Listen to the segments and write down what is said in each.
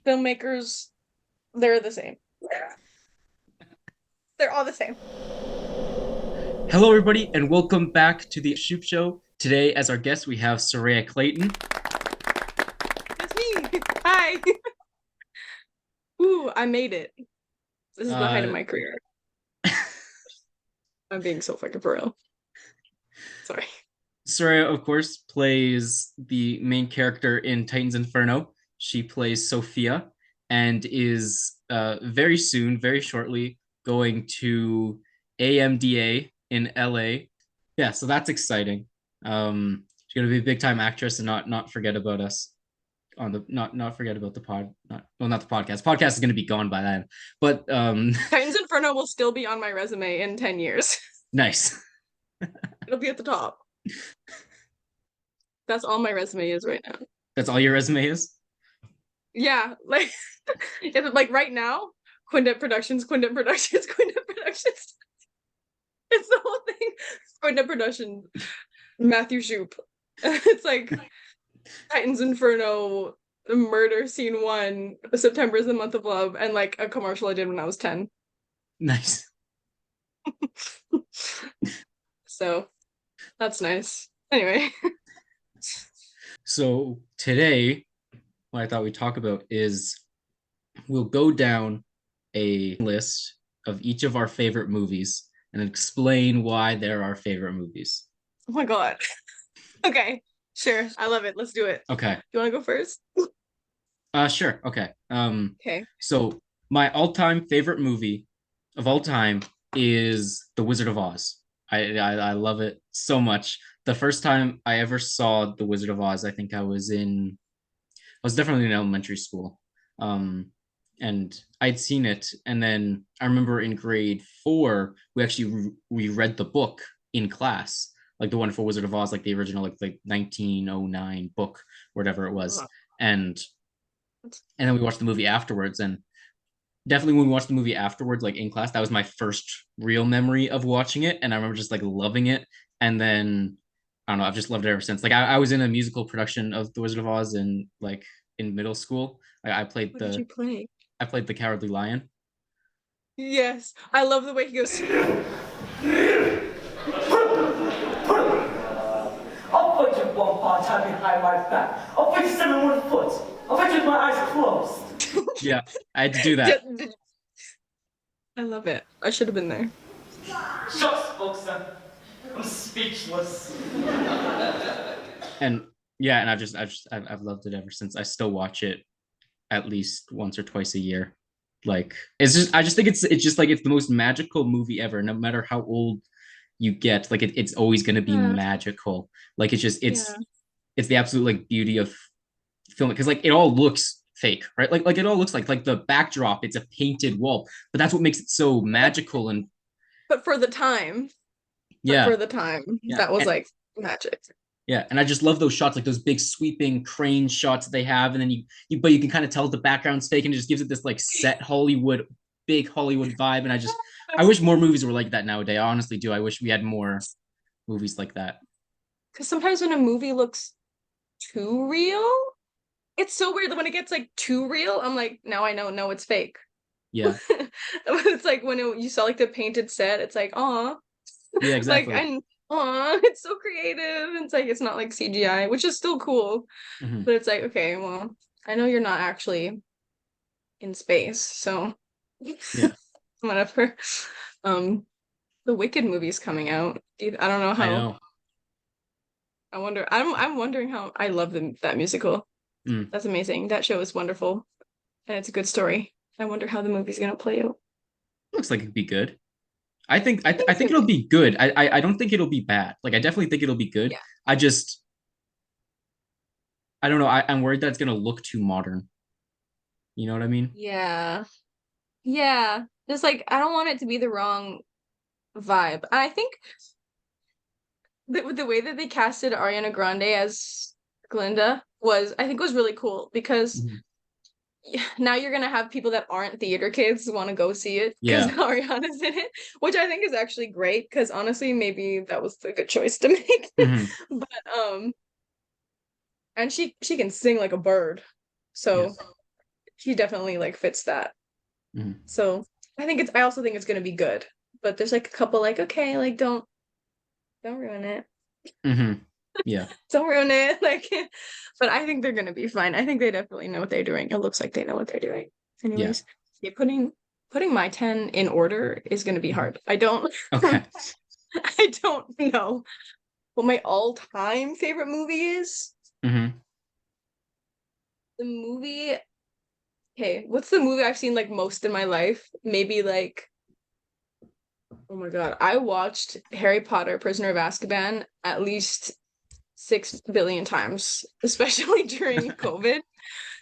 filmmakers, they're the same. They're all the same. Hello, everybody, and welcome back to the Shoup Show. Today, as our guest, we have Saraya Clayton. It's me. Hi. Ooh, I made it. This is the height of Uh, my career. I'm being so fucking for real. Sorry. Saraya, of course, plays the main character in Titan's Inferno. She plays Sophia and is very soon, very shortly, going to AMDA in LA. Yeah, so that's exciting. She's gonna be a big time actress and not forget about us on the not forget about the not the podcast. Podcast is going to be gone by then. But Titan's Inferno will still be on my resume in 10 years. nice. It'll be at the top. That's all my resume is right now. That's all your resume is? Yeah, like like right now, Quintet Productions, Quintet Productions, Quintet Productions. It's the whole thing. Quintet Productions, Matthew Shoup. It's like Titan's Inferno, Murder Scene 1, September is the Month of Love, and like a commercial I did when I was 10. Nice. So that's nice. Anyway. So today, what I thought we'd talk about is we'll go down a list of each of our favorite movies and explain why they're our favorite movies. Oh my god. Okay. Sure. I love it. Let's do it. Okay. You want to go first? Sure. Okay. Okay. So my all-time favorite movie of all time is The Wizard of Oz. I love it so much. The first time I ever saw The Wizard of Oz, I think I was definitely in elementary school. And I'd seen it, and then I remember in grade 4 we actually reread the book in class, like the one for Wizard of Oz, like the original, like 1909 book, whatever it was, Uh, and then we watched the movie afterwards. And definitely when we watched the movie afterwards, like in class, that was my first real memory of watching it, and I remember just like loving it. And then I don't know, I've just loved it ever since. Like I was in a musical production of The Wizard of Oz in middle school. I played what did you play? the Cowardly Lion. Yes. I love the way he goes. I'll put your one paw tied behind my back. I'll put you 7 1 foot. I'll put you with my eyes closed. Yeah, I had to do Yeah, that. I love it. I should have been there. Shucks, spokesman. I'm speechless. And yeah, and I've loved it ever since. I still watch it at least once or twice a year. Like I just think it's just like it's the most magical movie ever. No matter how old you get, like it's always going to be Yeah. magical. Like it's just Yeah. it's the absolute like beauty of film, because like it all looks fake, right? Like it all looks like the backdrop, it's a painted wall, but that's what makes it so But magical. And but for the time, yeah, yeah, that was like magic. yeah, and I just love those shots, like those big sweeping crane shots they have, and then but you can kind of tell the background's fake, and it just gives it this like set Hollywood, big Hollywood vibe. And I wish more movies were like that nowadays. I honestly do. I wish we had more movies like that. Because sometimes when a movie looks too real, it's so weird that when it gets like too real, I'm like, now I know, no, it's fake. Yeah, It's like when you saw like the painted set, it's like, aw, yeah, like exactly. and aw, it's so creative. It's like it's not like CGI, which is still cool, Hmm. but it's like, okay, well, I know you're not actually in space, so Yeah, whatever. Um, the Wicked movie's coming out. I don't know I how. know. I'm wondering how. I love that musical. Mm. That's amazing. That show is wonderful, and it's a good story. I wonder how the movie's gonna play out. Looks like it'd be good. I think I it's think gonna it'll be, be good. I don't think it'll be bad. Like I definitely think it'll be good. yeah, I just I don't know. I'm worried that it's gonna look too modern. You know what I mean? yeah, yeah. Just like I don't want it to be the wrong vibe. I think the way that they casted Ariana Grande as Glinda I think was really cool because Mhm. now you're gonna have people that aren't theater kids want to go see it because Yeah. Ariana's in it, which I think is actually great because honestly, maybe that was a good choice to make. Hmm. But and she can sing like a bird, so Yes. he definitely like fits that. Mhm. So I also think it's gonna be good. But there's like a couple like, okay, like don't ruin it. Yeah. Don't ruin it. Like, but I think they're gonna be fine. I think they definitely know what they're doing. It looks like they know what they're doing. Yeah. Anyways, yeah, putting my 10 in order is gonna be hard. Okay. I don't know what my all-time favorite movie is. hmm The movie, okay, what's the movie I've seen like most in my life? Maybe like, oh my God, I watched Harry Potter, Prisoner of Azkaban at least 6 billion times, especially during COVID.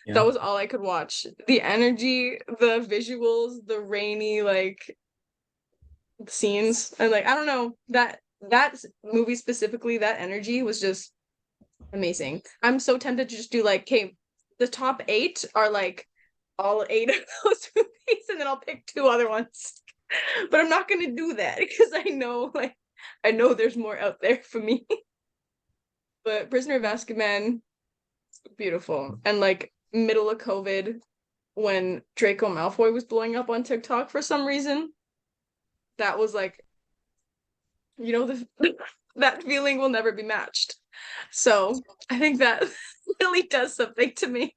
Yeah. That was all I could watch. The energy, the visuals, the rainy like scenes, and like I don't know, that movie specifically, that energy was just amazing. I'm so tempted to just do like, okay, the top 8 are like all 8 of those movies, and then I'll pick 2 other ones. But I'm not gonna do that because I know there's more out there for me. But Prisoner of Azkaban, beautiful. And like middle of COVID, when Draco Malfoy was blowing up on TikTok for some reason, that was like, the that feeling will never be matched. So I think that really does something to me.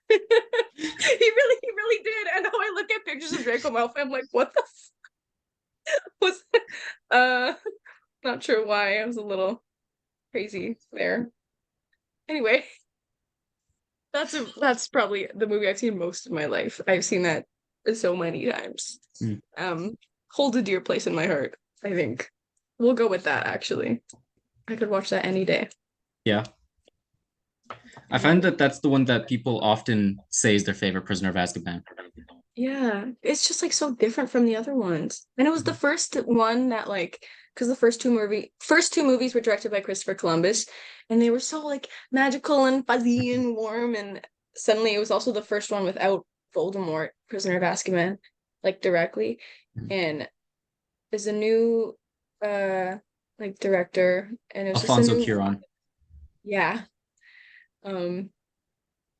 He really did. And now I look at pictures of Draco Malfoy, I'm like, what the was uh not sure why. I was a little crazy there. Anyway, that's probably the movie I've seen most of my life. I've seen that so many times. Mm. Holds a dear place in my heart, I think. We'll go with that, actually. I could watch that any day. Yeah. I find that that's the one that people often say is their favorite, Prisoner of Azkaban. Yeah, it's just like so different from the other ones. And it was the first one that like, because the first two movies were directed by Christopher Columbus, and they were so like magical and fuzzy and warm, and suddenly it was also the first one without Voldemort, Prisoner of Azkaban, like directly. And there's a new like director, and it was just a Alfonso new Cuarón. yeah. Um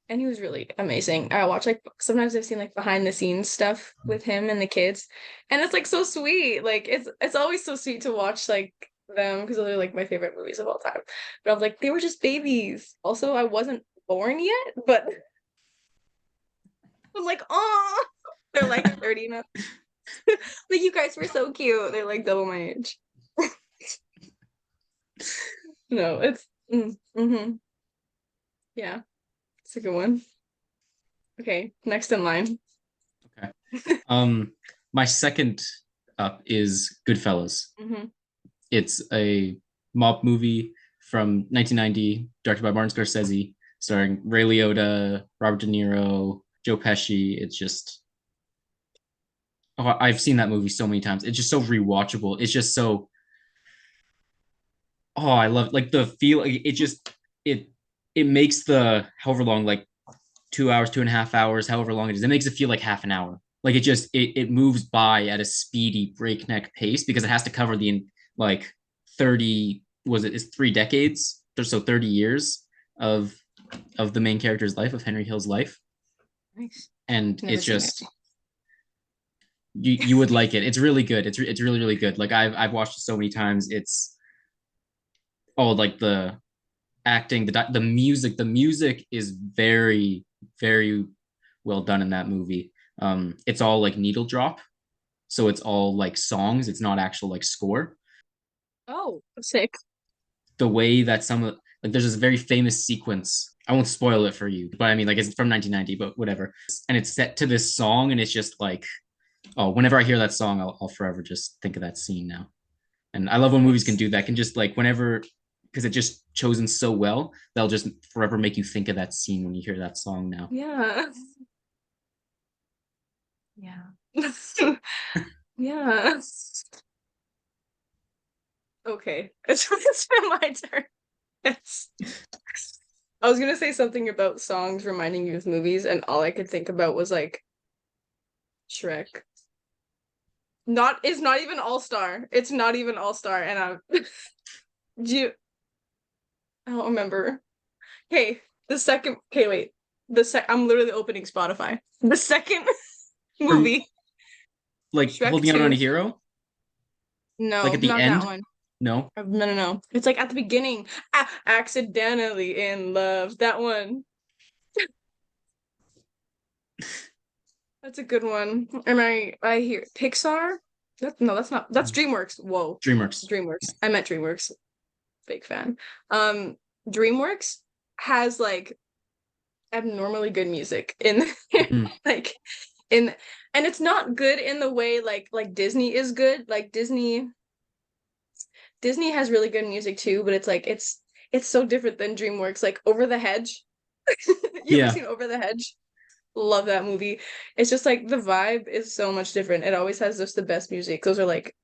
and he was really amazing. I watch like sometimes I've seen like behind the scenes stuff with him and the kids, and it's like so sweet. Like it's always so sweet to watch like them because they're like my favorite movies of all time. But I was like, they were just babies. Also, I wasn't born yet, but I'm like, oh, they're like 30 now. Like you guys were so cute. They're like double my age. No, it's yeah, it's a good one. Okay, next in line. Okay. My second up is Goodfellas. hmm It's a mob movie from 1990, directed by Martin Scorsese, starring Ray Liotta, Robert De Niro, Joe Pesci. It's just, oh, I've seen that movie so many times. It's just so rewatchable. It's just so, oh, I love like the feel. It just it it makes the however long, like 2 hours, 2.5 hours, however long it is. It makes it feel like half an hour. Like it moves by at a speedy breakneck pace because it has to cover the like 30, was it is 3 decades, so 30 years of the main character's life, of Henry Hill's life. Nice. And Never it's seen it. just you would like it. It's really good. It's really really good. Like I've watched it so many times. It's like the acting, the music. The music is very very well done in that movie. It's all like needle drop, so it's all like songs. It's not actual like score. Oh, sick. The way that some of like there's this very famous sequence. I won't spoil it for you, but I mean like it's from 1990, but whatever. And it's set to this song, and it's just like, oh, whenever I hear that song, I'll forever just think of that scene now. And I love when movies can do that. Can just like whenever, because it just chosen so well, they'll just forever make you think of that scene when you hear that song now. Yeah. Yeah. Yeah. Okay. It's been my turn. It's, I was gonna say something about songs reminding you of movies, and all I could think about was like Shrek. It's not even All Star. It's not even All Star, and I'm do you I don't remember. Hey, the second okay, wait. I'm literally opening Spotify. The second For movie, like Shrek holding out on 2. a hero, like No, at the not that end. one. No. No. It's like at the beginning. Accidentally in love. That one. That's a good one. And I hear Pixar. No, that's not. That's DreamWorks. Whoa, DreamWorks. DreamWorks. I meant DreamWorks. Big fan. Um, DreamWorks has like abnormally good music in Mhm. like in and it's not good in the way like Disney is good. Like Disney has really good music too, but it's so different than DreamWorks. Like Over the Hedge. You ever Yeah. seen Over the Hedge? Love that movie. It's just like the vibe is so much different. It always has just the best music. Those are like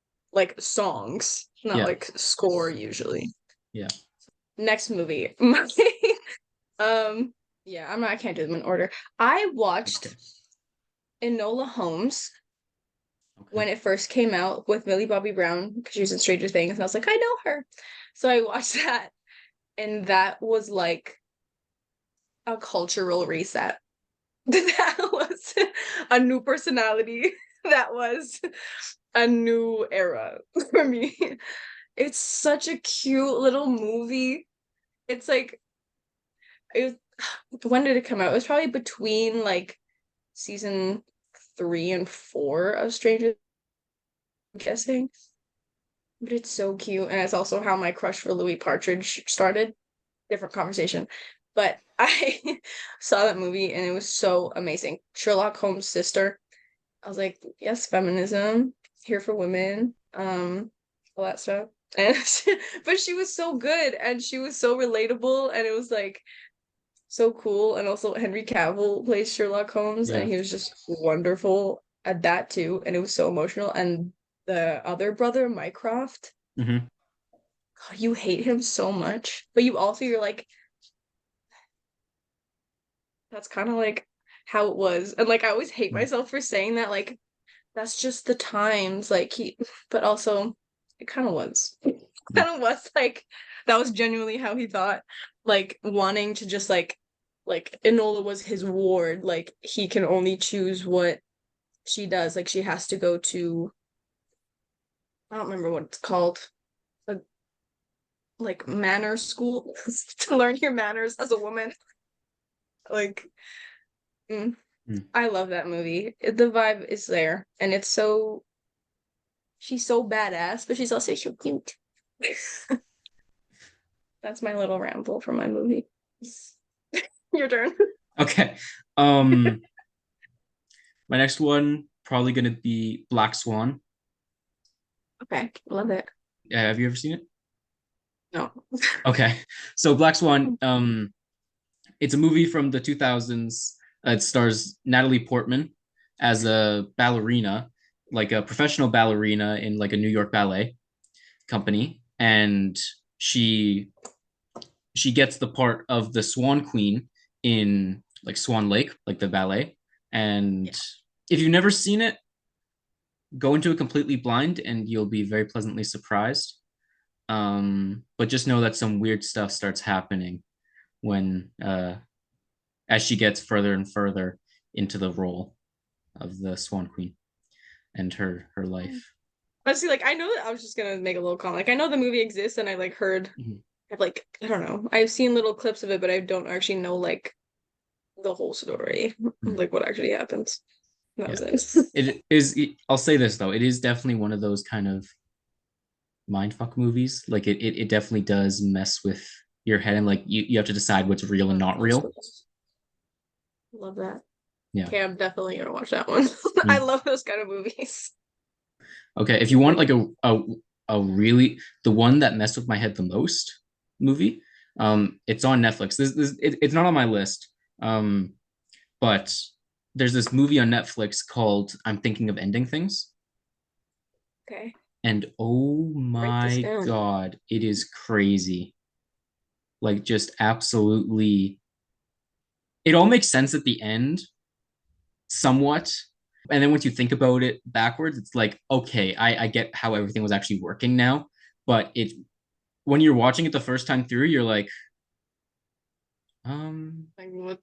songs, not Yeah. like score usually. Yeah. Next movie. Um, yeah, I can't do them in order. I watched Okay. Enola Holmes Okay. when it first came out with Millie Bobby Brown because she was in Stranger Things, and I was like, I know her. So I watched that, and that was like a cultural reset. That was a new personality. That was a new era for me. It's such a cute little movie. It's like it when did it come out? It was probably between like season 3 and 4 of Stranger, I'm guessing. But it's so cute, and it's also how my crush for Louis Partridge started. Different conversation. But I saw that movie and it was so amazing. Sherlock Holmes' sister. I was like, yes, feminism, here for women, all that stuff. And but she was so good and she was so relatable and it was like so cool. And also Henry Cavill plays Sherlock Holmes Yeah. and he was just wonderful at that too. And it was so emotional. And the other brother, Mycroft, Hmm. God, you hate him so much, but you're like, that's kind of like how it was. And like I always hate myself for saying that, like that's just the times, like but also it kind of was. Kind of was like that was genuinely how he thought, like wanting to just like Enola was his ward, like he can only choose what she does, like she has to go to, I don't remember what it's called, a, like manner school to learn your manners as a woman. Like, mm, Mm. I love that movie. The vibe is there, and it's so she's so badass, but she's also so cute. That's my little ramble for my movie. Your turn. Okay. Um, my next one probably gonna be Black Swan. Okay, love it. Have you ever seen it? No. Okay. So Black Swan, it's a movie from the 2000s. It stars Natalie Portman as a ballerina, like a professional ballerina in like a New York ballet company, and she she gets the part of the Swan Queen in like Swan Lake, like the ballet. And Yeah. if you've never seen it, go into it completely blind and you'll be very pleasantly surprised. But just know that some weird stuff starts happening when as she gets further and further into the role of the Swan Queen and her life. Honestly, like I know that I was just gonna make a little comment. Like I know the movie exists and I like heard Mhm. I've like I don't know. I've seen little clips of it, but I don't actually know like the whole story. Mhm. Like what actually happens. That Yeah. was it. It is, I'll say this though, it is definitely one of those kind of mindfuck movies. Like it definitely does mess with your head and like you have to decide what's real and not real. Love that. Yeah. Okay, I'm definitely gonna watch that one. I Mm. love those kind of movies. Okay. If you want like a really the one that messed with my head the most movie, it's on Netflix. It's not on my list. But there's this movie on Netflix called I'm Thinking of Ending Things. Okay. And oh Write this my down. God, it is crazy. Like just absolutely it all makes sense at the end, somewhat. And then once you think about it backwards, it's like, okay, I get how everything was actually working now. But it when you're watching it the first time through, you're like, Like what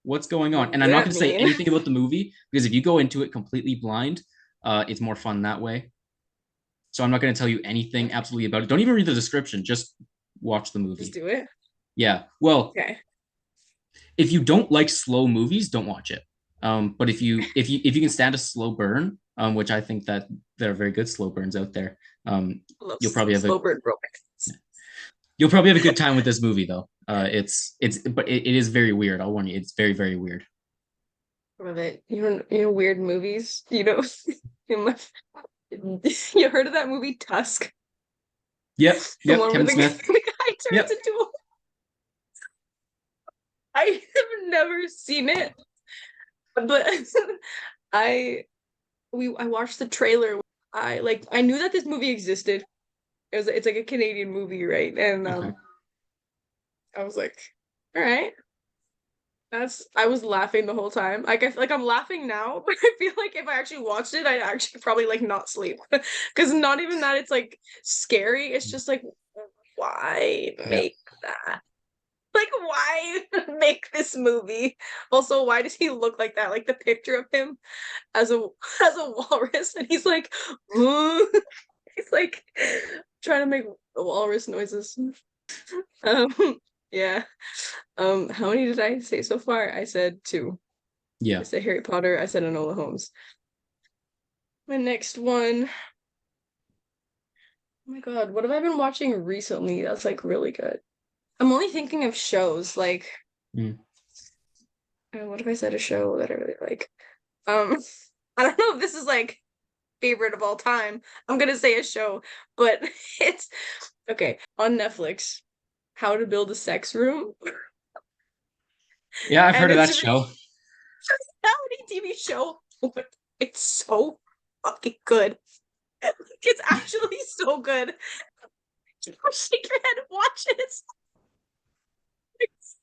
what's going on? What And does I'm not that going to say mean? anything about the movie because if you go into it completely blind, it's more fun that way. So I'm not going to tell you anything absolutely about it. Don't even read the description. Just watch the Just movie. do it. Yeah. Well, Okay. if you don't like slow movies, don't watch it. But if you can stand a slow burn, which I think that there are very good slow burns out there, Love you'll probably have a slow burn romance. you'll probably have a good time with this movie though. But it is very weird. I'll warn you, it's very very weird. Love it. You know weird movies. You heard of that movie Tusk? Yep, The yep. one where Kevin the guy, Smith. the guy turns Yep. into a. I have never seen it, but I watched the trailer. I knew that this movie existed. It's like a Canadian movie, right? And Okay. I was like, all right. I was laughing the whole time. Like I feel like I'm laughing now, but I feel like if I actually watched it, I'd actually probably like not sleep. Because not even that it's like scary, it's just like why Yeah. make that? Like why make this movie? Also, why does he look like that? Like the picture of him as a walrus, and he's like, he's like trying to make walrus noises. Um, yeah. How many did I say so far? I said two. I Yeah. said Harry Potter. I said Enola Holmes. My next one. Oh my God, what have I been watching recently that's like really good? I'm only thinking of shows like. Mm. What if I said a show that I really like? Um, I don't know if this is like favorite of all time. I'm gonna say a show, but it's okay on Netflix. How to Build a Sex Room, Yeah, I've and heard of it's that a show. reality TV show. But it's so fucking good. It's actually so good. Shake your head and watch it.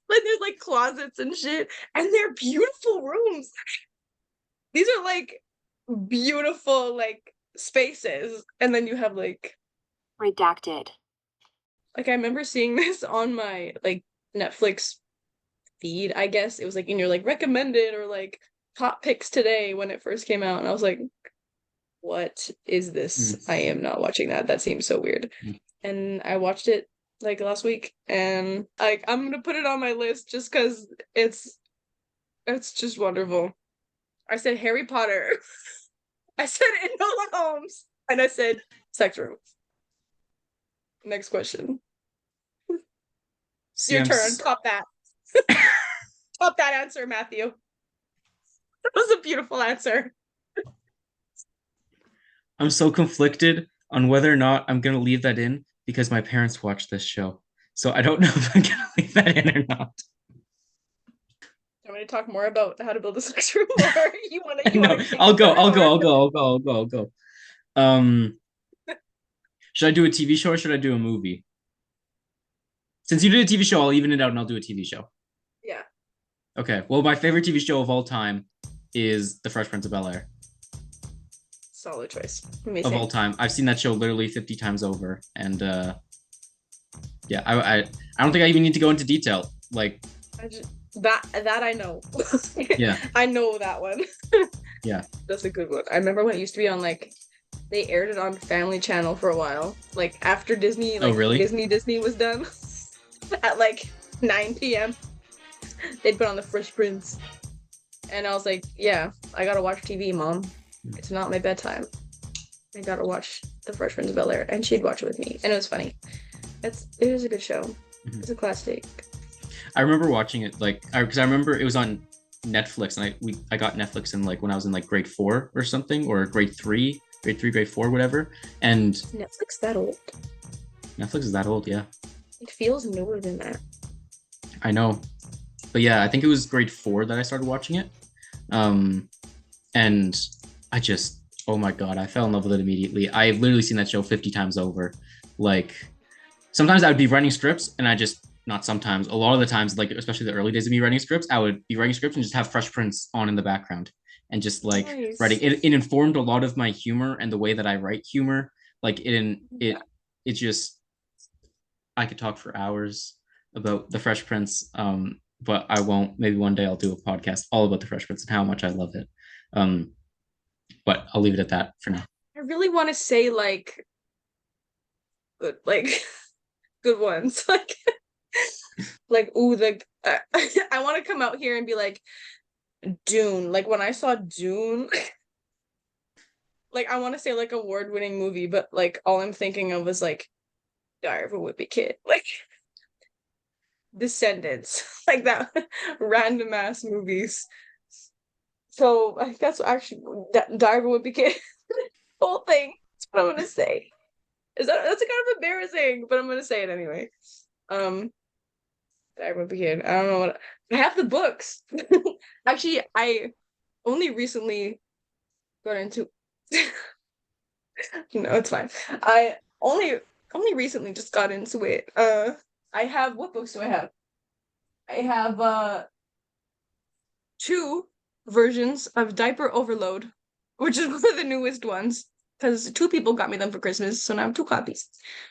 Like there's like closets and shit, and they're beautiful rooms. These are like beautiful like spaces, and then you have like Redacted. I remember seeing this on my like Netflix feed. I guess it was like in your like recommended or like top picks today when it first came out, and I was like, what is this? Mm. I am not watching that. That seems so weird. Mm. And I watched it like last week, and like I'm gonna put it on my list just because it's just wonderful. I said Harry Potter. I said Enola Holmes, and I said sex room. Next question. See, Your turn. Top that. Top that answer, Matthew. That was a beautiful answer. I'm so conflicted on whether or not I'm gonna leave that in because my parents watch this show. So I don't know if I'm gonna leave that in or not. I'm going to talk more about how to build a sex room, or you No, want to I'll go. I'll go. Um, should I do a TV show or should I do a movie? Since you did a TV show, I'll even it out and I'll do a TV show. Yeah. Okay. Well, my favorite TV show of all time is The Fresh Prince of Bel-Air. Solid choice. Of all time. I've seen that show literally 50 times over. And yeah, I don't think I even need to go into detail. Like that I know. Yeah. I know that one. Yeah. That's a good one. I remember when it used to be on like they aired it on Family Channel for a while. Like after Disney, like really? Disney was done at like 9 p.m. They'd put on The Fresh Prince. And I was like, yeah, I gotta watch TV, Mom. It's not my bedtime. I gotta watch The Fresh Prince of Bel-Air. And she'd watch it with me. And it was funny. It was a good show. Mm-hmm. It's a classic. I remember watching it because I remember it was on Netflix and I got Netflix in like when I was in like grade 4 or something or grade 3, grade 4, whatever. And Netflix that old? Netflix is that old, yeah. It feels newer than that. I know. But yeah, I think it was grade 4 that I started watching it. And I just, oh my God, I fell in love with it immediately. I've literally seen that show 50 times over. Like, sometimes I would be writing scripts and not sometimes, a lot of the times, like, especially the early days of me writing scripts, I would be writing scripts and just have Fresh Prince on in the background and just like Nice. writing. It informed a lot of my humor and the way that I write humor. Like, it just, I could talk for hours about the Fresh Prince. but I won't. Maybe one day I'll do a podcast all about the Fresh Prince and how much I love it. Um, but I'll leave it at that for now. I really want to say like good, like good ones. Like ooh, the I want to come out here and be like Dune. Like when I saw Dune, like I want to say like award-winning movie, but like all I'm thinking of was like Diary of a Wimpy Kid, like Descendants, like that random ass movies. So like that's actually Diary of a Wimpy Kid. Whole thing. That's what I'm gonna say. That's kind of embarrassing, but I'm gonna say it anyway. Um, Diary of a Wimpy Kid. I don't know what I have the books. Actually, I only recently got into no, it's fine. I only recently just got into it. I have what books do I have? I have two versions of Diaper Overload, which is one of the newest ones because two people got me them for Christmas, so now I have two copies.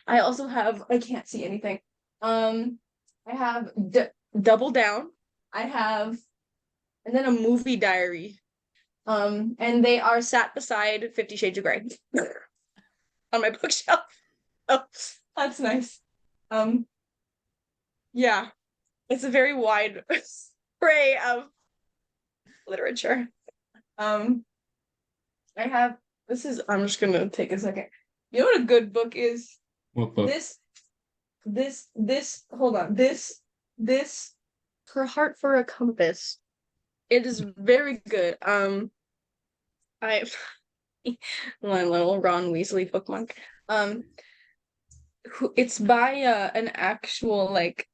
I also have I can't see anything. I have Double Down. I have and then a movie diary. And they are sat beside 50 Shades of Grey on my bookshelf. Oh, that's nice. Um, yeah, it's a very wide array of literature. Um, I have this is I'm just gonna take a second. You know what a good book is? What book? This hold on. This Her Heart for a Compass. It is very good. I my little Ron Weasley bookmark. It's by an actual like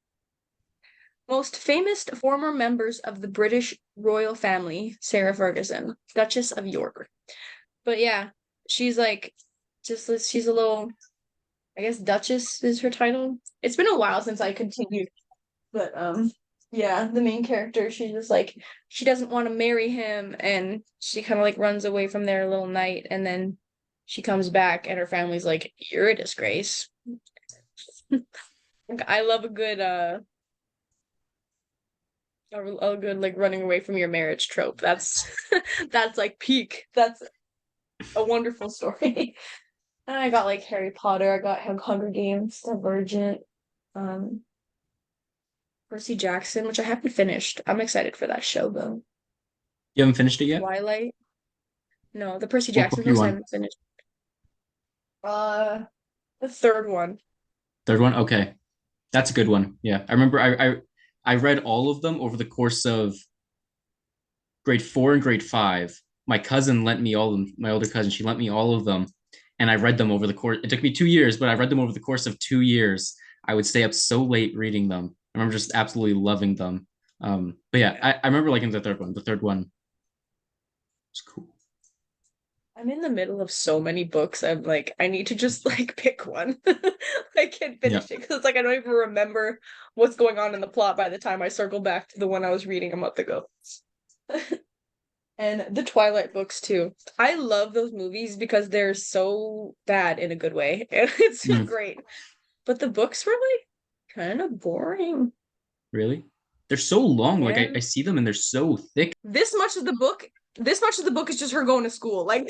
most famous former members of the British royal family, Sarah Ferguson, Duchess of York. But yeah, she's like she's a little I guess Duchess is her title. It's been a while since I continued, but yeah, the main character, she's just like she doesn't want to marry him and she kind of like runs away from there a little night and then she comes back and her family's like, "You're a disgrace." I love a good like running away from your marriage trope. That's that's like peak. That's a wonderful story. And I got like Harry Potter, I got Hunger Games, Divergent, um, Percy Jackson, which I haven't finished. I'm excited for that show though. You haven't finished it yet? Twilight. No, the Percy What Jackson book you books I on? haven't finished. Uh, the third one. Third one? Okay. That's a good one. Yeah. I remember I read all of them over the course of grade 4 and grade 5. My cousin lent me all of them, my older cousin, she lent me all of them. And I read them over the course. It took me 2 years, but I read them over the course of 2 years. I would stay up so late reading them. I remember just absolutely loving them. But yeah, I remember liking the third one. The third one was cool. I'm in the middle of so many books. I'm like, I need to just like pick one. I can't Yeah. finish it because it's like I don't even remember what's going on in the plot by the time I circle back to the one I was reading a month ago. And the Twilight books too. I love those movies because they're so bad in a good way. And it's Mm, great. But the books were like kind of boring. really? They're so long. Like Yeah. I see them and they're so thick. This much of the book is just her going to school. Like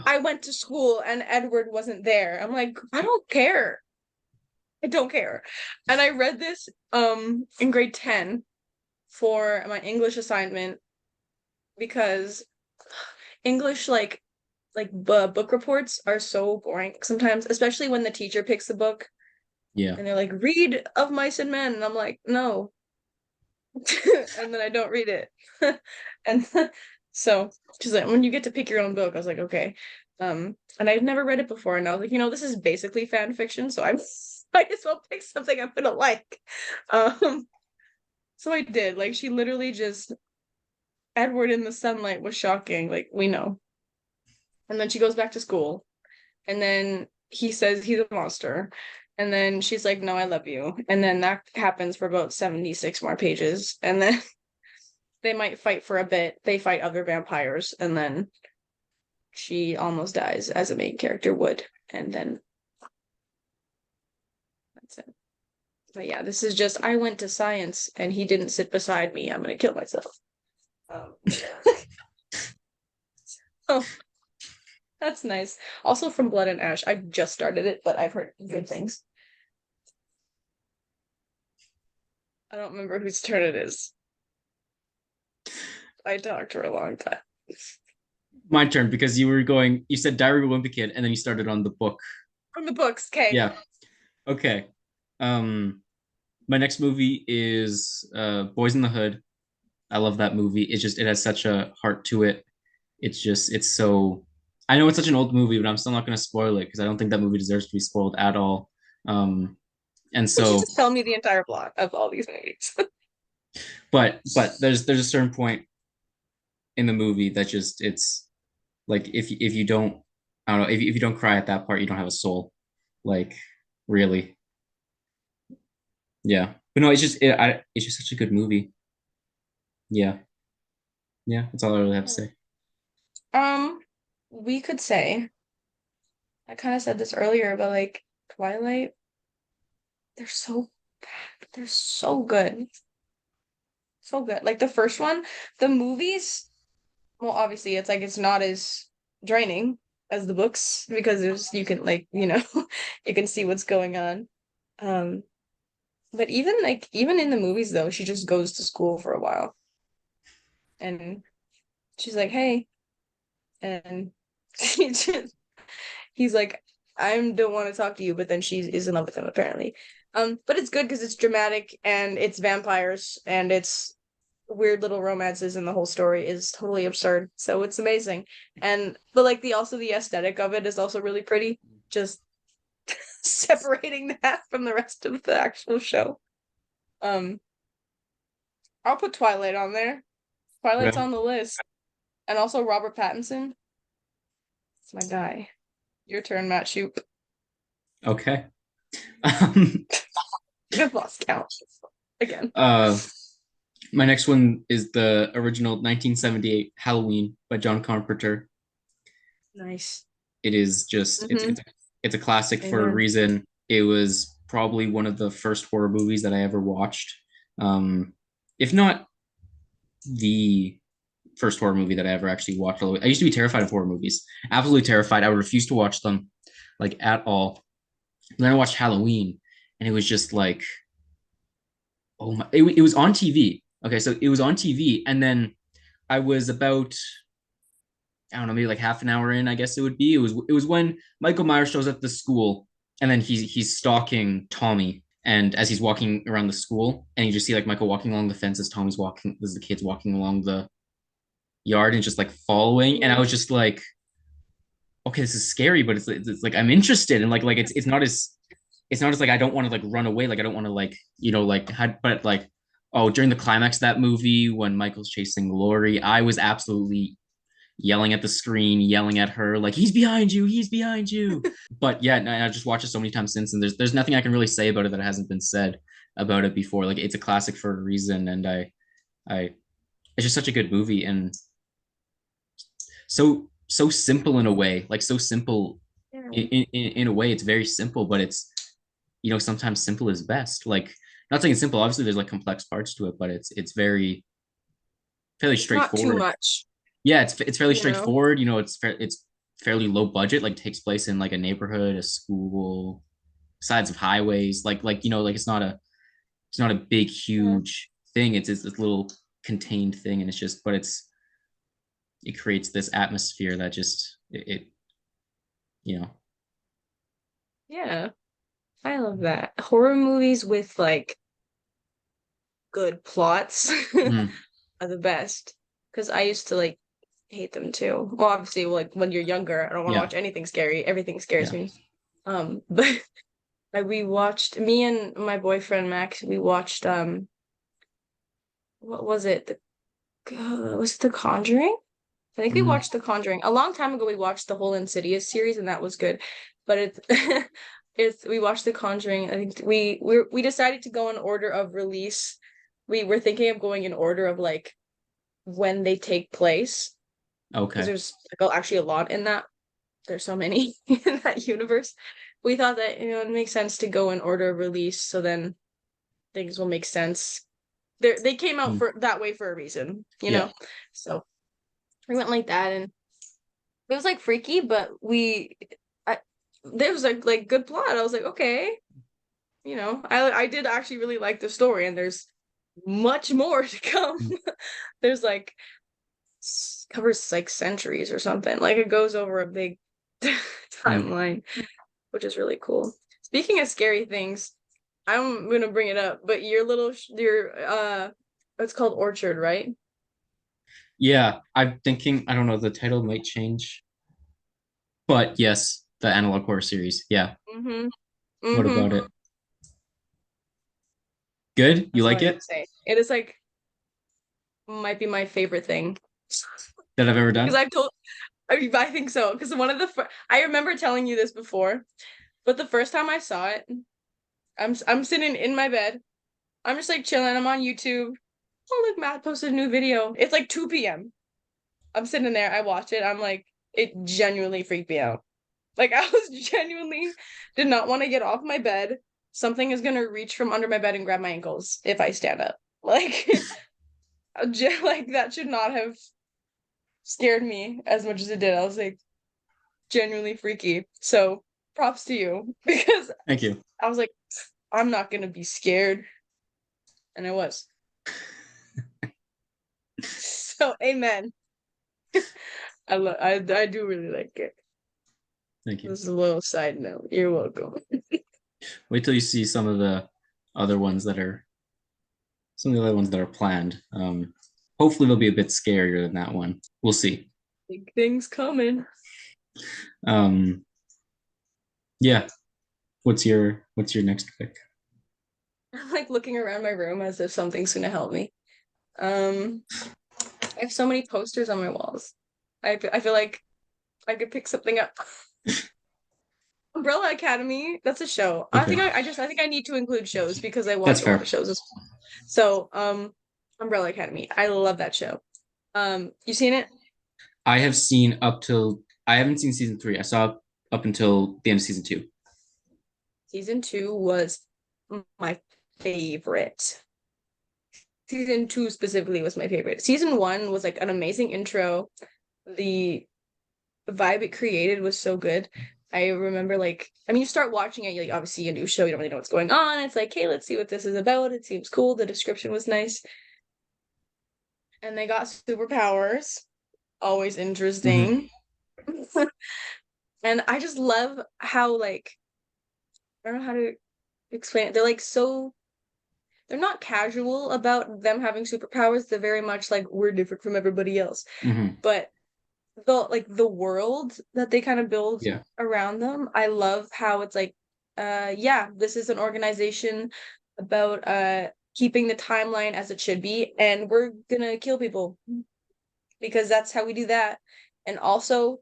I went to school and Edward wasn't there. I'm like, I don't care. I don't care. And I read this in grade 10 for my English assignment because English book reports are so boring sometimes, especially when the teacher picks the book Yeah. and they're like, read Of Mice and Men. And I'm like, no. And then I don't read it. And so she's like, when you get to pick your own book, I was like, okay. And I'd never read it before, and I was like, this is basically fan fiction, so I might as well pick something I'm gonna like. So I did. Like she literally just Edward in the Sunlight was shocking, like we know. And then she goes back to school, and then he says he's a monster. And then she's like, no, I love you. And then that happens for about 76 more pages. And then they might fight for a bit. They fight other vampires. And then she almost dies as a main character would. And then that's it. But yeah, this is just I went to science and he didn't sit beside me. I'm gonna kill myself. Um, oh, that's nice. Also from Blood and Ash. I just started it, but I've heard good things. I don't remember whose turn it is. I talked for a long time. My turn, because you said Diary of a Wimpy Kid, and then you started on the book. From the books, okay. Yeah. Okay. My next movie is Boys in the Hood. I love that movie. It has such a heart to it. It's so. I know it's such an old movie, but I'm still not going to spoil it because I don't think that movie deserves to be spoiled at all. And Would you so, just tell me the entire plot of all these movies? but there's a certain point in the movie that just it's like if you don't, I don't know, if you don't cry at that part, you don't have a soul. Like really, yeah. But no, it's just such a good movie. Yeah, yeah. That's all I really have to say. Um, we could say, I kind of said this earlier, but like Twilight, they're so bad. They're so good. So good. Like the first one, the movies, well, obviously it's like it's not as draining as the books because there's you can like, you can see what's going on. Um, but even in the movies though, she just goes to school for a while and she's like, "Hey," and he just he's like, I don't want to talk to you, but then she is in love with him apparently. But it's good because it's dramatic and it's vampires and it's weird little romances and the whole story is totally absurd. So it's amazing. But like the aesthetic of it is also really pretty. Just separating that from the rest of the actual show. Um, I'll put Twilight on there. Twilight's Okay. on the list. And also Robert Pattinson. It's my guy. Your turn, Matt Shoup. Okay. Um, I've lost count again. my next one is the original 1978 Halloween by John Carpenter. Nice. It is just Mm-hmm. it's a classic for a Amen. reason. It was probably one of the first horror movies that I ever watched. If not the first horror movie that I ever actually watched. I used to be terrified of horror movies, absolutely terrified. I would refuse to watch them, like at all. And then I watched Halloween, and it was just like, oh my! It was on TV. Okay, so it was on TV, and then I was about, I don't know, maybe like half an hour in, I guess it would be. It was when Michael Myers shows up at the school, and then he's stalking Tommy. And as he's walking around the school, and you just see like Michael walking along the fence as Tommy's walking, as the kid's walking along the yard and just like following. And I was just like, okay, this is scary, but it's like I'm interested, and like it's not as like I don't want to like run away, like I don't want to like like but like oh, during the climax of that movie when Michael's chasing Laurie, I was absolutely yelling at the screen, yelling at her like he's behind you. But yeah, I just watched it so many times since, and there's nothing I can really say about it that hasn't been said about it before. Like it's a classic for a reason, and I it's just such a good movie and so simple in a way, like so simple Yeah. in a way. It's very simple, but it's sometimes simple is best. Like not saying it's simple, obviously there's like complex parts to it, but it's fairly It's not too straightforward. much, Yeah, it's fairly you know? straightforward. It's fairly low budget, like takes place in like a neighborhood, a school, sides of highways, like it's not a big Yeah. huge thing. It's this little contained thing, and it creates this atmosphere that just it you know Yeah. I love that. Horror movies with like good plots Mhm. are the best. Because I used to like hate them too. Well, obviously, like when you're younger, I don't want to Yeah, watch anything scary. Everything scares yeah. me. But like we watched me and my boyfriend Max, we watched what was it? Was it The Conjuring? I think we Mhm. watched The Conjuring. A long time ago we watched the whole Insidious series and that was good. But it's it's we watched The Conjuring. I think we decided to go in order of release. We were thinking of going in order of like when they take place because Okay. there's like actually a lot in that. There's so many in that universe. We thought that it makes sense to go in order of release so then things will make sense. They came out for that way for a reason, you know. So we went like that, and it was like freaky, but there was like good plot. I was like, okay, you know, I did actually really like the story, and there's much more to come. There's like covers like centuries or something. Like it goes over a big timeline, which is really cool. Speaking of scary things, I'm gonna bring it up, but it's called Orchard, right? Yeah, I'm thinking, I don't know, the title might change. But yes, the analog horror series. Yeah. Mm-hmm. What Mm-hmm. about it? Good? You That's all like I gotta it? say. It is like might be my favorite thing. That I've ever Because done? I mean, I think so. Because one of I remember telling you this before, but the first time I saw it, I'm sitting in my bed. I'm just like chilling. I'm on YouTube. Oh, look, Matt posted a new video. It's like 2 p.m. I'm sitting there. I watch it. I'm like, it genuinely freaked me out. Like I was genuinely did not want to get off my bed. Something is gonna reach from under my bed and grab my ankles if I stand up. Like, like that should not have scared me as much as it did. I was like genuinely freaky. So props to you because Thank you. I was like, I'm not gonna be scared, and I was. So amen. I do really like it. Thank you. This is a little side note. You're welcome. Wait till you see some of the other ones that are planned. Hopefully they'll be a bit scarier than that one. We'll see. Big things coming. Yeah. What's your next pick? I'm like looking around my room as if something's gonna help me. I have so many posters on my walls. I feel like I could pick something up. Umbrella Academy, that's a show. Okay. I think I need to include shows because I That's watch a fair. lot of shows as well. So, Umbrella Academy. I love that show. You seen it? I haven't seen season 3. I saw up until the end of season 2. Season 2 was my favorite. Season 2 specifically was my favorite. Season 1 was like an amazing intro. The vibe it created was so good. I remember you start watching it, you obviously a new show, you don't really know what's going on. It's like, hey, let's see what this is about. It seems cool. The description was nice. And they got superpowers. Always interesting. And I just love how I don't know how to explain it. They're not casual about them having superpowers. They're very much like we're different from everybody else. But the world that they kind of build around them, I love how it's like, this is an organization about keeping the timeline as it should be, and we're gonna kill people because that's how we do that. And also,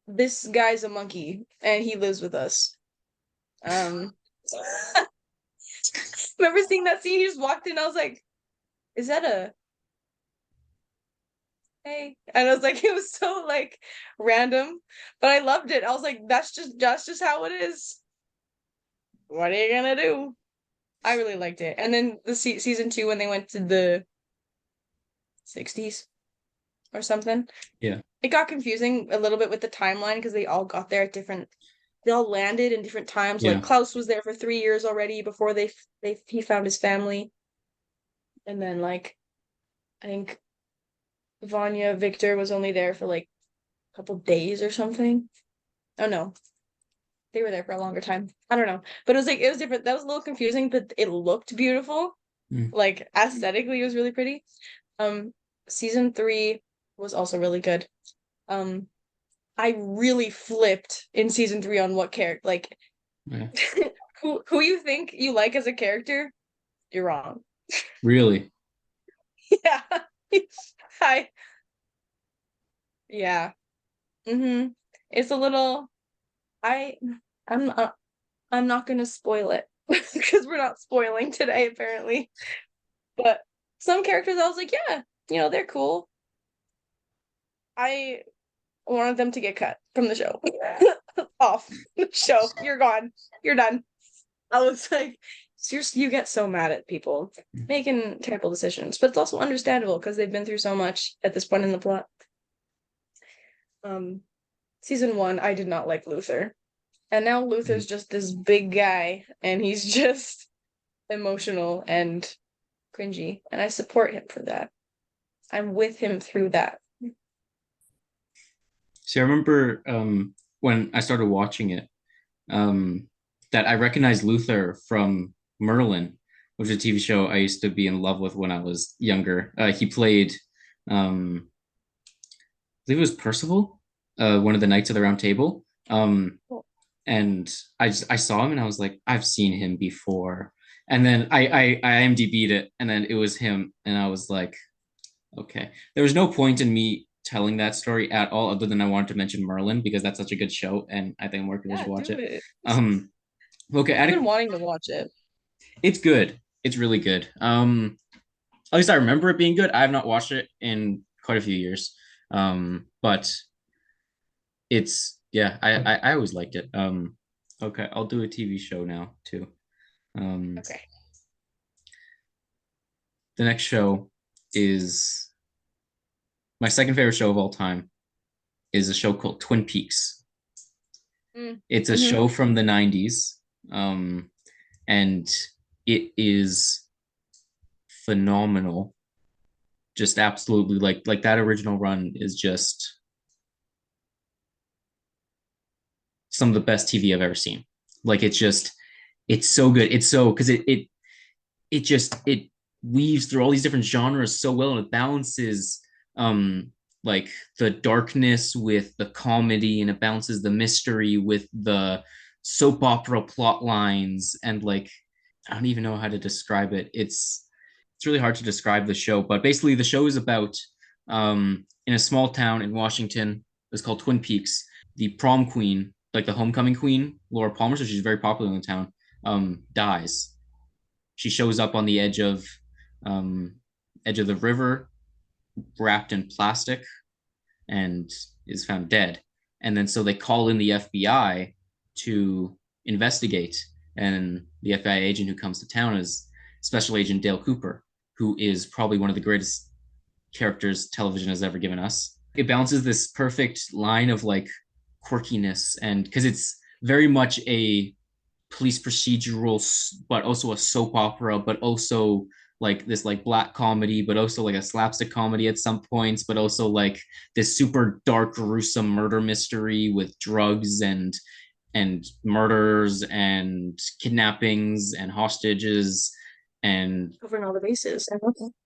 this guy's a monkey and he lives with us. Remember seeing that scene? He just walked in. I was like, "Is that a hey?" And I was like, it was so random, but I loved it. I was like, that's just how it is. What are you gonna do? I really liked it. And then the season 2 when they went to the 60s or something. Yeah. It got confusing a little bit with the timeline because they all got there at they all landed in different times. Yeah. Like Klaus was there for 3 years already before he found his family. And then I think Vanya Victor was only there for a couple days or something. Oh no. They were there for a longer time. I don't know. But it was different. That was a little confusing, but it looked beautiful. Aesthetically it was really pretty. Season 3 was also really good. I really flipped in season 3 on what character who you think you like as a character, you're wrong. Really? Yeah. Yeah. It's a little I'm I'm not gonna spoil it because we're not spoiling today apparently. But some characters I was like, yeah, they're cool. I wanted them to get cut from the show. Off the show. You're gone. You're done. I was like, seriously, you get so mad at people making terrible decisions, but it's also understandable because they've been through so much at this point in the plot. Season 1, I did not like Luther. And now Luther's just this big guy, and he's just emotional and cringy, and I support him for that. I'm with him through that. So I remember when I started watching it, that I recognized Luther from Merlin, which is a TV show I used to be in love with when I was younger. He played, I believe it was Percival, one of the Knights of the Round Table. Cool. And I saw him and I was like, I've seen him before. And then I IMDb'd it, and then it was him, and I was like, okay. There was no point in me telling that story at all, other than I wanted to mention Merlin because that's such a good show, and I think more people should watch it. Okay, I've been wanting to watch it. it's good. It's really good. At least I remember it being good. I have not watched it in quite a few years. But it's yeah, I always liked it. Okay, I'll do a TV show now too. Okay. The next show is my second favorite show of all time. Is a show called Twin Peaks. It's a show from the 90s. And it is phenomenal. Just absolutely like that original run is just some of the best TV I've ever seen. Like it's so good. It's so because it weaves through all these different genres so well, and it balances like the darkness with the comedy, and it balances the mystery with the soap opera plot lines, and like I don't even know how to describe it. It's really hard to describe the show, but basically the show is about in a small town in Washington. It's called Twin Peaks. The prom queen, like the homecoming queen, Laura Palmer, so she's very popular in the town, dies. She shows up on the edge of the river, wrapped in plastic, and is found dead. And then so they call in the FBI to investigate. And the FBI agent who comes to town is Special Agent Dale Cooper, who is probably one of the greatest characters television has ever given us. It balances this perfect line of like quirkiness, and because it's very much a police procedural, but also a soap opera, but also like this like black comedy, but also like a slapstick comedy at some points, but also like this super dark, gruesome murder mystery with drugs and murders and kidnappings and hostages and Covering all the bases.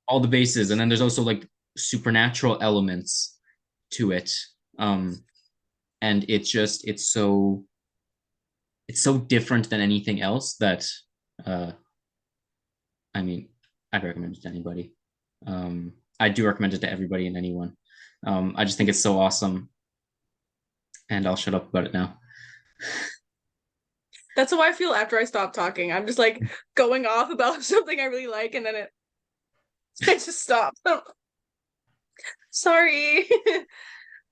all the bases. And then there's also like supernatural elements to it. And it's so different than anything else that I mean, I'd recommend it to anybody. I do recommend it to everybody and anyone. I just think it's so awesome. And I'll shut up about it now. That's how I feel after I stop talking. I'm just like going off about something I really like, and then I just stop. Sorry.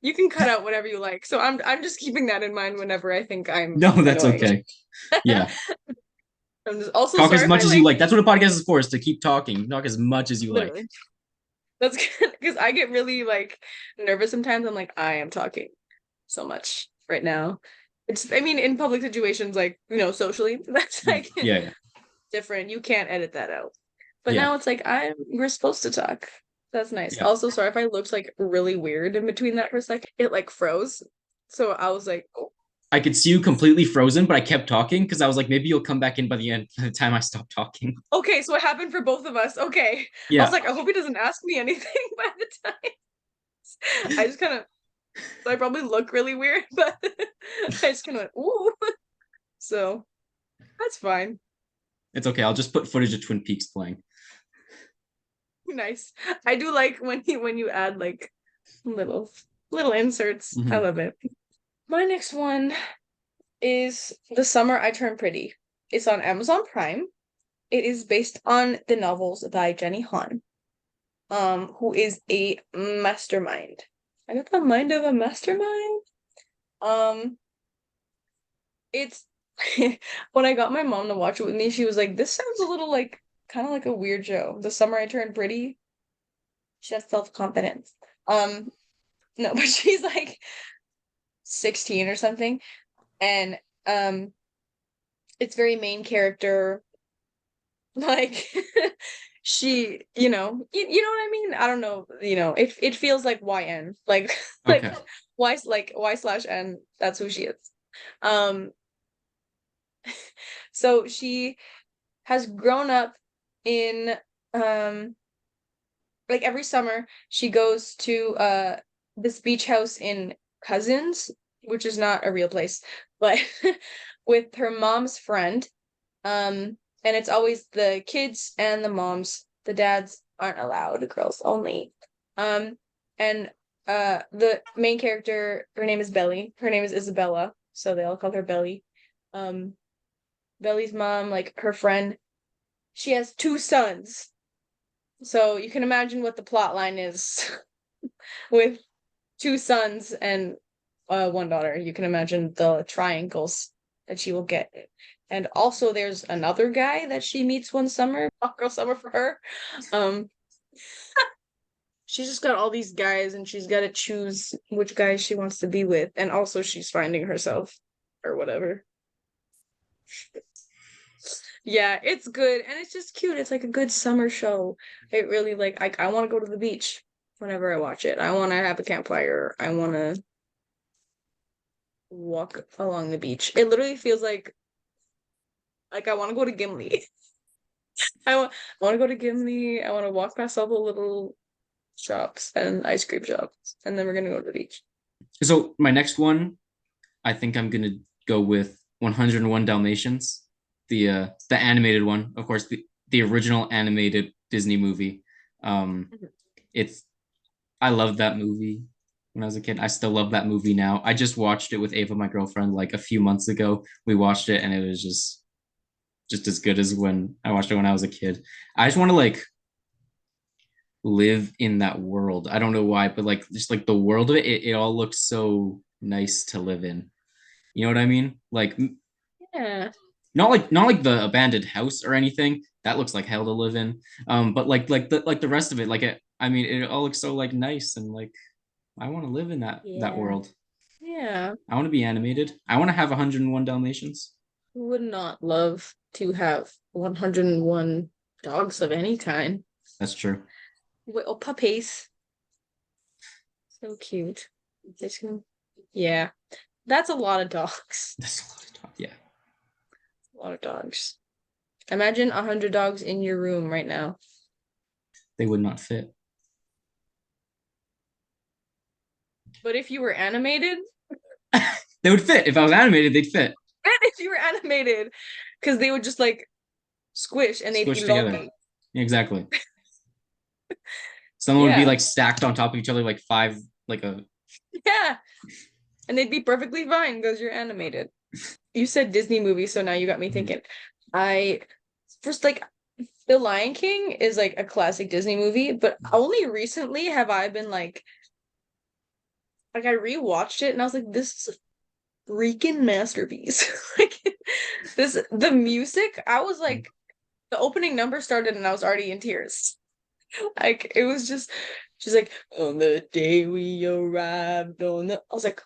You can cut out whatever you like. So I'm just keeping that in mind whenever I think I'm No, that's annoying. okay. Yeah. I'm just also talk sorry as much if I, as you like. That's what a podcast is for, is to keep talking. Talk as much as you literally. like. That's good because I get really like nervous sometimes. I'm like, I am talking so much right now. I mean, in public situations, like, socially, that's like Yeah. different. You can't edit that out. But Yeah. now it's like we're supposed to talk. That's nice. Yeah. Also, sorry if I looked like really weird in between that for a second. It like froze. So I was like, oh. I could see you completely frozen, but I kept talking because I was like, maybe you'll come back in by the time I stop talking. Okay, so it happened for both of us. Okay. Yeah. I was like, I hope he doesn't ask me anything by the time. I just kind of, I probably look really weird, but I just kind of went, ooh. So that's fine. It's okay. I'll just put footage of Twin Peaks playing. Nice. I do like when you add like little inserts. I love it. My next one is The Summer I Turned Pretty. It's on Amazon Prime. It is based on the novels by Jenny Han, who is a mastermind. I got the mind of a mastermind. It's when I got my mom to watch it with me, she was like, "This sounds a little like kind of like a weird show." The summer I turned pretty. She has self-confidence. No, but she's like 16 or something, and um, it's very main character. Like she, you know what I mean? I don't know, it feels like YN, like Okay. Y/N, that's who she is. Um, so she has grown up in like every summer she goes to this beach house in Cousins, which is not a real place, but with her mom's friend. And it's always the kids and the moms. The dads aren't allowed, girls only. And the main character, her name is Belly. Her name is Isabella, so they all call her Belly. Um, Belly's mom, like her friend, she has two sons. So you can imagine what the plot line is with two sons and one daughter. You can imagine the triangles that she will get. And also there's another guy that she meets one summer, hot girl summer for her. Um she's just got all these guys and she's got to choose which guy she wants to be with. And also she's finding herself or whatever. Yeah, it's good and it's just cute. It's like a good summer show. It really I want to go to the beach whenever I watch it. I want to have a campfire. I want to walk along the beach. It literally feels like I want to go to Gimli. I want to go to Gimli. I want to walk past all the little shops and ice cream shops, and then we're gonna go to the beach. So my next one, I think I'm gonna go with 101 Dalmatians, the animated one, of course, the original animated Disney movie. It's I loved that movie when I was a kid. I still love that movie now. I just watched it with Ava, my girlfriend, like a few months ago. We watched it and it was just as good as when I watched it when I was a kid. I just want to like live in that world. I don't know why, but like just like the world of it all looks so nice to live in. You know what I mean? Like Yeah. not like the abandoned house or anything. That looks like hell to live in. But like the rest of it, like I mean, it all looks so like nice and like I want to live in that Yeah. world. Yeah. I want to be animated. I want to have 101 Dalmatians. Who would not love to have 101 dogs of any kind? That's true. Oh, puppies. So cute. Yeah. That's a lot of dogs. That's a lot of talk. Yeah. A lot of dogs. Imagine 100 dogs in your room right now. They would not fit. But if you were animated, They would fit. If I was animated, they'd fit. and if you were animated, because they would just like squish and they'd Squish be together. lumpy. Exactly. Someone would be Yeah. like stacked on top of each other, like five, like a. Yeah. And they'd be perfectly fine because you're animated. You said Disney movie, so now you got me thinking. I first like The Lion King is like a classic Disney movie, but only recently have I been like I rewatched it and I was like, this is a freaking masterpiece. Like the music, I was like, the opening number started and I was already in tears. Like it was just she's like, on the day we arrived on the I was like,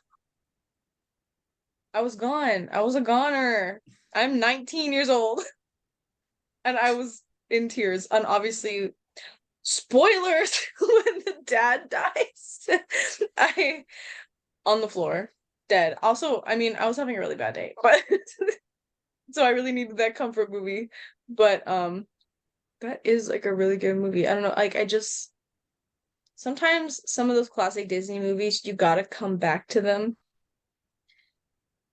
I was gone. I was a goner. I'm 19 years old and I was in tears. And obviously, spoilers when the dad dies. I on the floor, dead. Also, I mean, I was having a really bad day, but so I really needed that comfort movie. But that is like a really good movie. I don't know, like I just sometimes some of those classic Disney movies, you gotta come back to them.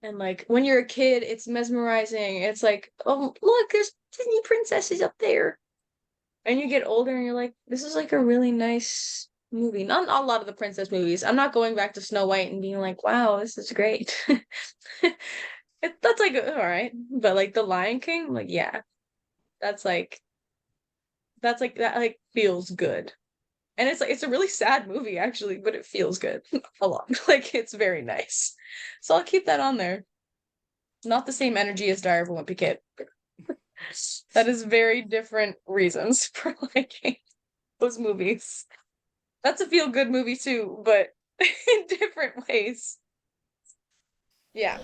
And like when you're a kid, it's mesmerizing. It's like, oh, look, there's Disney princesses up there. And you get older and you're like, this is like a really nice movie. Not a lot of the princess movies. I'm not going back to Snow White and being like, wow, this is great. That's like all right. But like The Lion King, like, yeah, that's like that like feels good. And it's like it's a really sad movie actually, but it feels good a lot. Like it's very nice. So I'll keep that on there. not the same energy as Diary of a Wimpy Kid. That is very different reasons for liking those movies. That's a feel-good movie too, but in different ways. Yeah.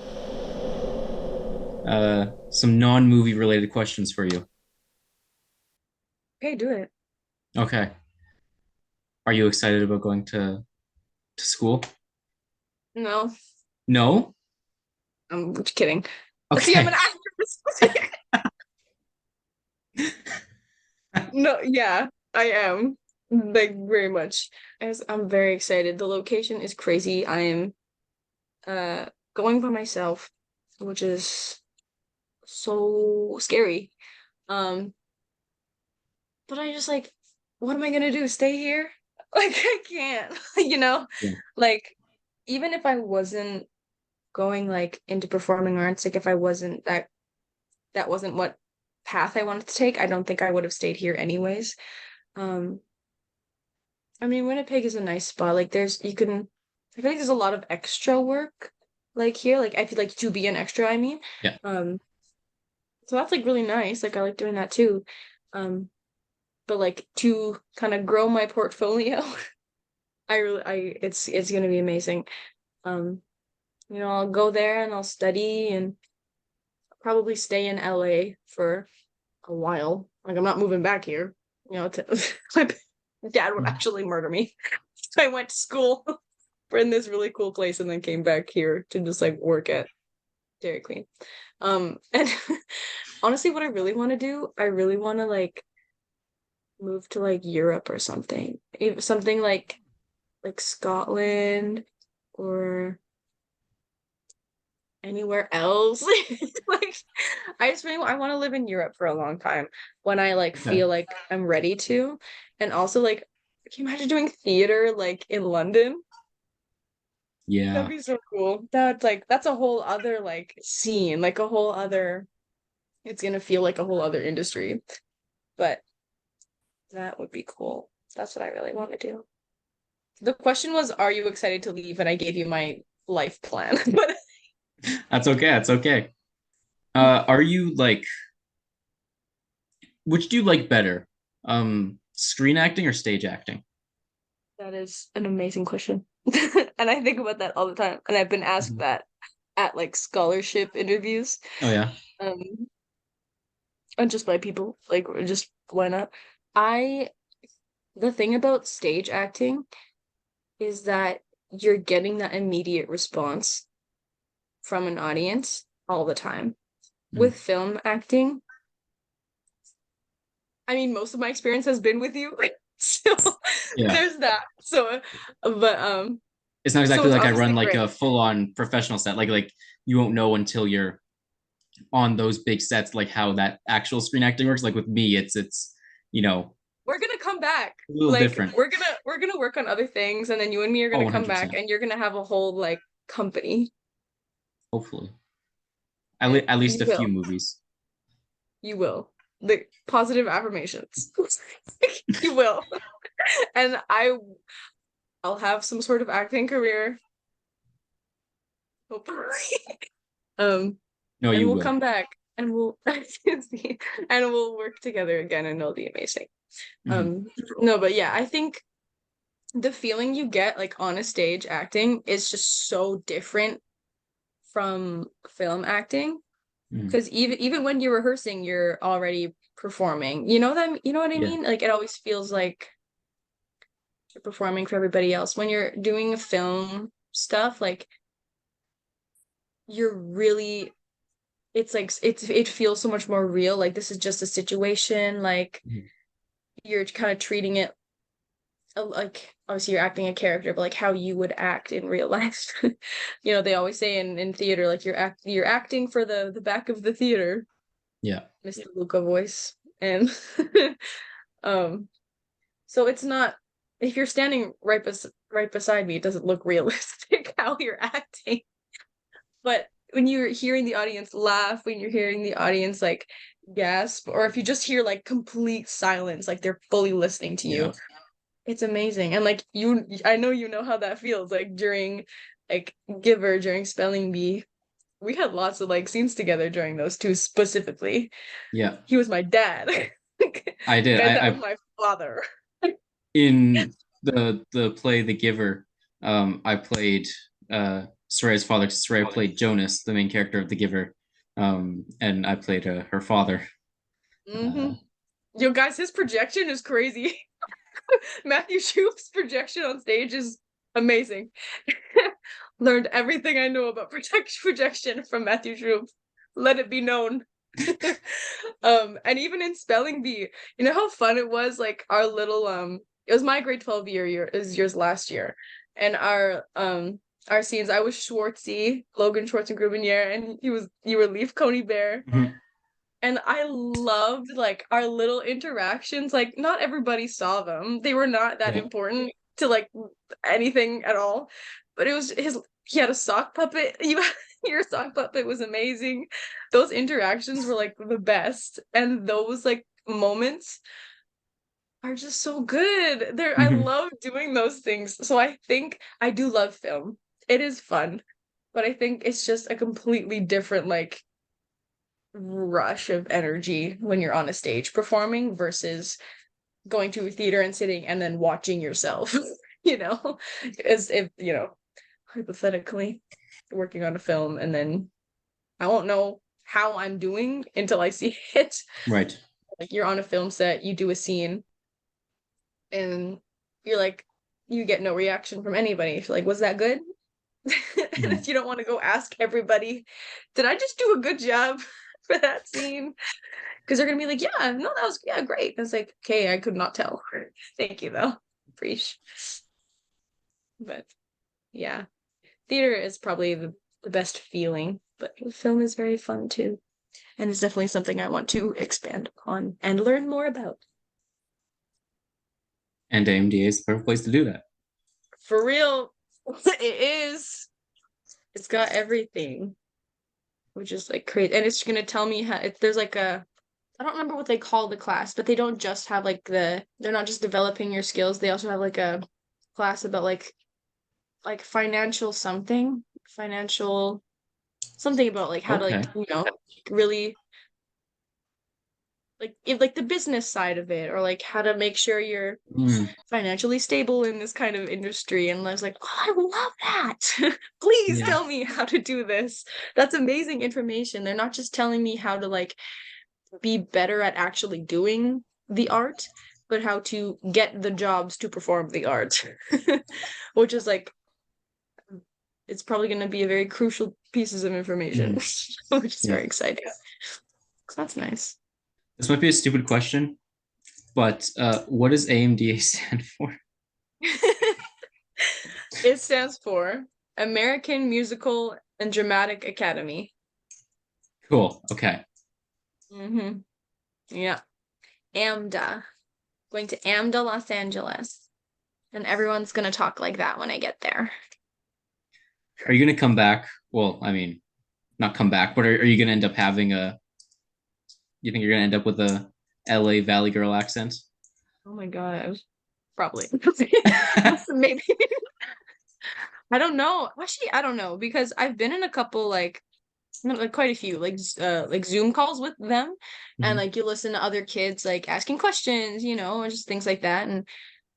Some non-movie related questions for you. Okay, do it. Okay. Are you excited about going to school? No, No? I'm just kidding. See, I'm Okay. an actress. No, yeah, I am. Like very much. As I'm very excited. The location is crazy. I am uh going by myself, which is so scary. Um, but I just like, what am I gonna do? Stay here? Like I can't, you know? Yeah. Like even if I wasn't going like into performing arts, like if I wasn't that wasn't what path I wanted to take, I don't think I would have stayed here anyways. Um, I mean, Winnipeg is a nice spot. Like I feel like there's a lot of extra work like here. Like I feel like to be an extra, I mean. Yeah. So that's like really nice. Like I like doing that too. Um, but like to kind of grow my portfolio, it's gonna be amazing. Um, I'll go there and I'll study and probably stay in LA for a while. Like I'm not moving back here. My dad would actually murder me. So I went to school in this really cool place and then came back here to just like work at Dairy Queen. And honestly, what I really want to do, I really want to like move to like Europe or something. Something like Scotland or anywhere else. Like I want to live in Europe for a long time when I like Okay. feel like I'm ready to. And also like can you imagine doing theater like in London? Yeah. That'd be so cool. That's a whole other like scene, like a whole other it's gonna feel like a whole other industry. But that would be cool. That's what I really want to do. The question was, are you excited to leave? And I gave you my life plan. But That's okay. That's okay. Are you like, which do you like better? Screen acting or stage acting? that is an amazing question. And I think about that all the time. And I've been asked Mhm. that at like scholarship interviews. Oh yeah. Um, and just by people. Like just why not? I the thing about stage acting is that you're getting that immediate response from an audience all the time. Mm. With film acting, I mean, most of my experience has been with you. So Yeah. there's that. So, but It's not so exactly it's like I obviously run like great. a full-on professional set. Like you won't know until you're on those big sets like how that actual screen acting works. Like with me, it's you know We're gonna come back. a little Like different. we're gonna work on other things, and then you and me are Oh, gonna come back, 100%. and you're gonna have a whole like company, Hopefully. and At least you a few will. movies. You will. The positive affirmations. You will. And I'll have some sort of acting career, hopefully. Um, No, and you we'll will. come back and we'll and we'll work together again and it'll be amazing. Mhm. No, but yeah, I think the feeling you get like on a stage acting is just so different from film acting. Mhm. Because even when you're rehearsing, you're already performing. You know what I Yeah. mean? Like it always feels like you're performing for everybody else. When you're doing film stuff, like you're really it feels so much more real. Like this is just a situation. Like Mhm. you're kind of treating it like obviously you're acting a character, but like how you would act in real life. They always say in theater, like you're acting for the back of the theater, Yeah. Mr. Luca voice. And um so it's not if you're standing right beside me, it doesn't look realistic how you're acting. But when you're hearing the audience laugh, when you're hearing the audience like gasp, or if you just hear like complete silence, like they're fully listening to Yeah. you, it's amazing. And like I know you know how that feels like during like Giver, during Spelling Bee. we had lots of like scenes together during those two specifically. Yeah, He was my dad. I did. Guys, that was my father. In the play The Giver, I played Saraya's father. Saraya played Jonas, the main character of The Giver, and I played her father. Mm-hmm. Yo, guys, his projection is crazy. Matthew Shoup's projection on stage is amazing. Learned everything I know about projection from Matthew Shoup. Let it be known. And even in spelling bee, you know how fun it was? Like our little it was my grade 12 year, it was yours last year. And our scenes, I was Schwartzy, Logan Schwartz and Grubenier, and you were Leaf Coney Bear. Mhm. And I loved like our little interactions. Like not everybody saw them. They were not that Yeah. important to like anything at all. But it was he had a sock puppet. Your sock puppet was amazing. Those interactions were like the best. And those like moments are just so good. I Mhm. love doing those things. So I think I do love film. It is fun. But I think it's just a completely different like rush of energy when you're on a stage performing versus going to a theater and sitting and then watching yourself, as if, hypothetically working on a film and then I won't know how I'm doing until I see it. Right. Like you're on a film set, you do a scene and you're like, you get no reaction from anybody. You're like, was that good? Mhm. You don't want to go ask everybody, did I just do a good job for that scene? Because they're gonna be like, yeah, no, that was great. It's like, okay, I could not tell. Thank you though. Preach. But yeah, theater is probably the best feeling, but film is very fun too. And it's definitely something I want to expand upon and learn more about. And AMDA is the perfect place to do that. For real, it is. It's got everything, which is like crazy. And it's gonna tell me how there's like I don't remember what they call the class, but they don't just have like they're not just developing your skills. They also have like a class about like financial something about like how to Okay. really like the business side of it or like how to make sure you're Mm, financially stable in this kind of industry. And I was like, oh, I love that. Please yeah. tell me how to do this. That's amazing information. They're not just telling me how to like be better at actually doing the art, but how to get the jobs to perform the art, which is like, it's probably going to be a very crucial pieces of information, which is Yeah. very exciting. So that's nice. This might be a stupid question, but what does AMDA stand for? It stands for American Musical and Dramatic Academy. Cool. Okay. Mm-hmm. Yeah. AMDA. Going to AMDA, Los Angeles. And everyone's going to talk like that when I get there. Are you gonna come back? Well, I mean, not come back, but are you gonna end up having you think you're gonna end up with a LA Valley Girl accent? Oh my God. Probably. Maybe. I don't know. Actually, I don't know because I've been in a couple like quite a few like Zoom calls with them and Mhm. like you listen to other kids like asking questions, and just things like that. And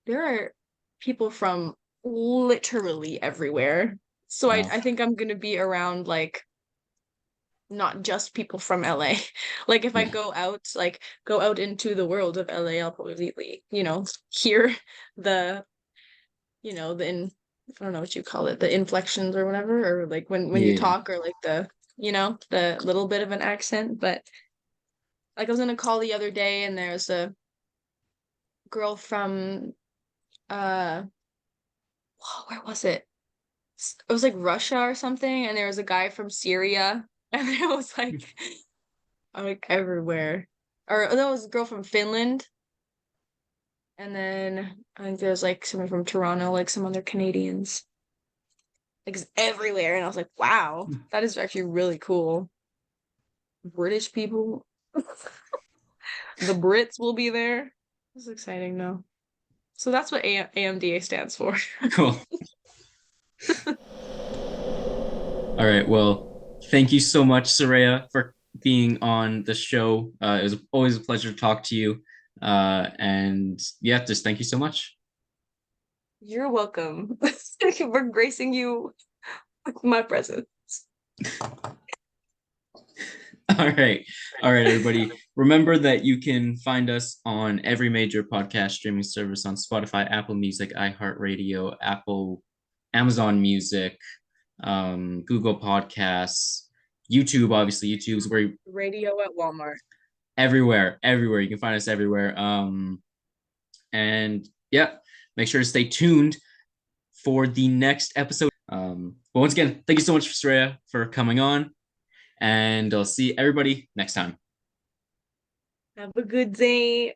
there are people from literally everywhere. So I Wow. I think I'm gonna be around like not just people from LA. Like if I Yeah. go out into the world of LA, I'll probably, hear the, I don't know what you call it, the inflections or whatever, or like when you Yeah. talk or like the little bit of an accent. But like I was in a call the other day and there's a girl from where was it? It was like Russia or something, and there was a guy from Syria, and it was like everywhere. Or there was a girl from Finland, and then I think there's like someone from Toronto, like some other Canadians. Like it's everywhere, and I was like, wow, that is actually really cool. British people, the Brits will be there. It's exciting, though. So that's what AMDA stands for. Cool. All right. Well, Thank you so much, Saraya, for being on the show. It was always a pleasure to talk to you. And yeah, just thank you so much. You're welcome. Thank you for gracing you with my presence. All right. All right, everybody. Remember that you can find us on every major podcast streaming service on Spotify, Apple Music, iHeartRadio, Amazon Music, Google Podcasts, YouTube. Obviously, YouTube's where Radio at Walmart. everywhere. You can find us everywhere. And yeah, make sure to stay tuned for the next episode. But once again, thank you so much, Saraya, for coming on. And I'll see everybody next time. Have a good day.